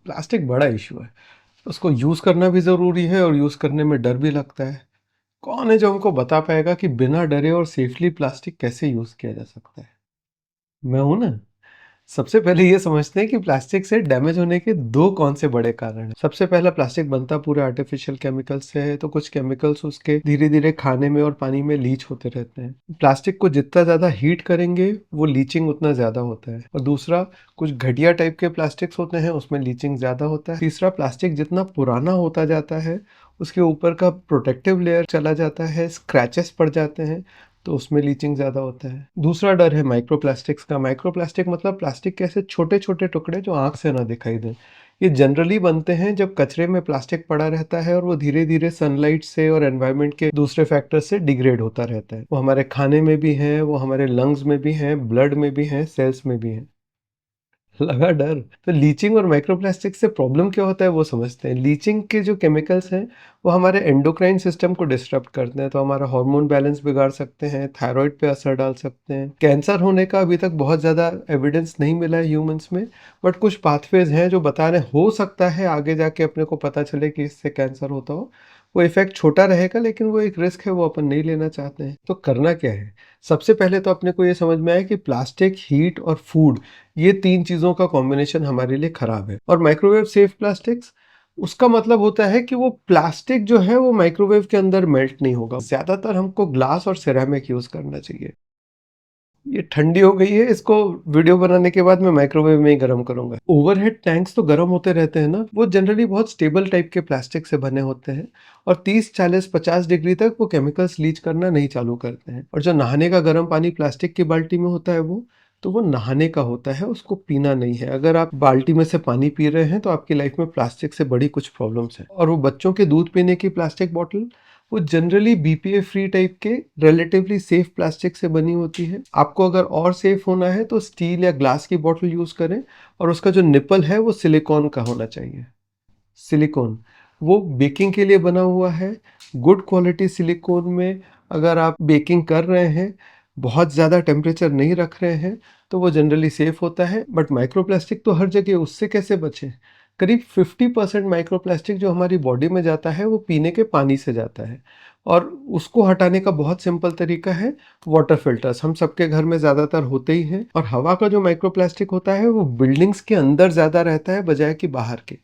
Plastic बड़ा issue है। उसको यूज़ करना भी ज़रूरी है और यूज़ करने में डर भी लगता है। कौन है जो हमको बता पाएगा कि बिना डरे और सेफली प्लास्टिक कैसे यूज़ किया जा सकता है? मैं हूं ना। सबसे पहले ये समझते हैं कि प्लास्टिक से डैमेज होने के दो कौन से बड़े कारण हैं। सबसे पहला, प्लास्टिक बनता पूरे आर्टिफिशियल केमिकल्स से है, तो कुछ केमिकल्स उसके धीरे धीरे खाने में और पानी में लीच होते रहते हैं। प्लास्टिक को जितना ज़्यादा हीट करेंगे वो लीचिंग उतना ज़्यादा होता है। और दूसरा, कुछ घटिया टाइप के प्लास्टिक्स होते हैं उसमें लीचिंग ज़्यादा होता है। तीसरा, प्लास्टिक जितना पुराना होता जाता है उसके ऊपर का प्रोटेक्टिव लेयर चला जाता है, स्क्रैचेस पड़ जाते हैं, तो उसमें लीचिंग ज़्यादा होता है। दूसरा डर है माइक्रोप्लास्टिक्स का। माइक्रोप्लास्टिक मतलब प्लास्टिक के ऐसे छोटे छोटे टुकड़े जो आंख से ना दिखाई दें। ये जनरली बनते हैं जब कचरे में प्लास्टिक पड़ा रहता है और वो धीरे धीरे सनलाइट से और एनवायरनमेंट के दूसरे फैक्टर से डिग्रेड होता रहता है। वो हमारे खाने में भी है, वो हमारे लंग्स में भी है, ब्लड में भी है, सेल्स में भी है। लगा डर। तो लीचिंग और माइक्रोप्लास्टिक से प्रॉब्लम क्या होता है वो समझते हैं। लीचिंग के जो केमिकल्स हैं वो हमारे एंडोक्राइन सिस्टम को डिस्टर्ब करते हैं, तो हमारा हार्मोन बैलेंस बिगाड़ सकते हैं, थायराइड पे असर डाल सकते हैं। कैंसर होने का अभी तक बहुत ज़्यादा एविडेंस नहीं मिला है ह्यूमंस में, बट कुछ पाथवेज हैं जो बता रहे हो सकता है आगे जाके अपने को पता चले कि इससे कैंसर होता हो। वो इफेक्ट छोटा रहेगा लेकिन वो एक रिस्क है, वो अपन नहीं लेना चाहते हैं। तो करना क्या है? सबसे पहले तो अपने को ये समझ में आया कि प्लास्टिक, हीट और फूड, ये तीन चीज़ों का कॉम्बिनेशन हमारे लिए खराब है। और माइक्रोवेव सेफ प्लास्टिक्स, उसका मतलब होता है कि वो प्लास्टिक जो है वो माइक्रोवेव के अंदर मेल्ट नहीं होगा। ज़्यादातर हमको ग्लास और सिरेमिक यूज़ करना चाहिए। ये ठंडी हो गई है, इसको वीडियो बनाने के बाद मैं माइक्रोवेव में ही गर्म करूंगा। ओवरहेड टैंक्स तो गर्म होते रहते हैं ना, वो जनरली बहुत स्टेबल टाइप के प्लास्टिक से बने होते हैं और 30 40 50 डिग्री तक वो केमिकल्स लीच करना नहीं चालू करते हैं। और जो नहाने का गर्म पानी प्लास्टिक की बाल्टी में होता है वो, तो वो नहाने का होता है, उसको पीना नहीं है। अगर आप बाल्टी में से पानी पी रहे हैं तो आपकी लाइफ में प्लास्टिक से बड़ी कुछ प्रॉब्लम्स हैं। और वो बच्चों के दूध पीने की प्लास्टिक बॉटल, वो जनरली बीपीए फ्री टाइप के रिलेटिवली सेफ प्लास्टिक से बनी होती है। आपको अगर और सेफ होना है तो स्टील या ग्लास की बॉटल यूज़ करें, और उसका जो निपल है वो सिलिकॉन का होना चाहिए। सिलिकॉन, वो बेकिंग के लिए बना हुआ है। गुड क्वालिटी सिलिकॉन में अगर आप बेकिंग कर रहे हैं, बहुत ज़्यादा टेम्परेचर नहीं रख रहे हैं, तो वो जनरली सेफ होता है। बट माइक्रोप्लास्टिक तो हर जगह, उससे कैसे बचें? करीब 50% माइक्रोप्लास्टिक जो हमारी बॉडी में जाता है वो पीने के पानी से जाता है। और उसको हटाने का बहुत सिंपल तरीका है, वाटर फिल्टर्स हम सबके घर में ज़्यादातर होते ही हैं। और हवा का जो माइक्रोप्लास्टिक होता है वो बिल्डिंग्स के अंदर ज़्यादा रहता है बजाय कि बाहर के।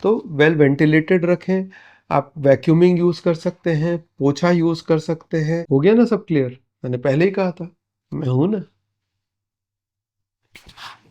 तो वेल वेंटिलेटेड रखें। आप वैक्यूमिंग यूज़ कर सकते हैं, पोछा यूज़ कर सकते हैं। हो गया ना सब क्लियर? मैंने पहले ही कहा था। मैं हूं ना।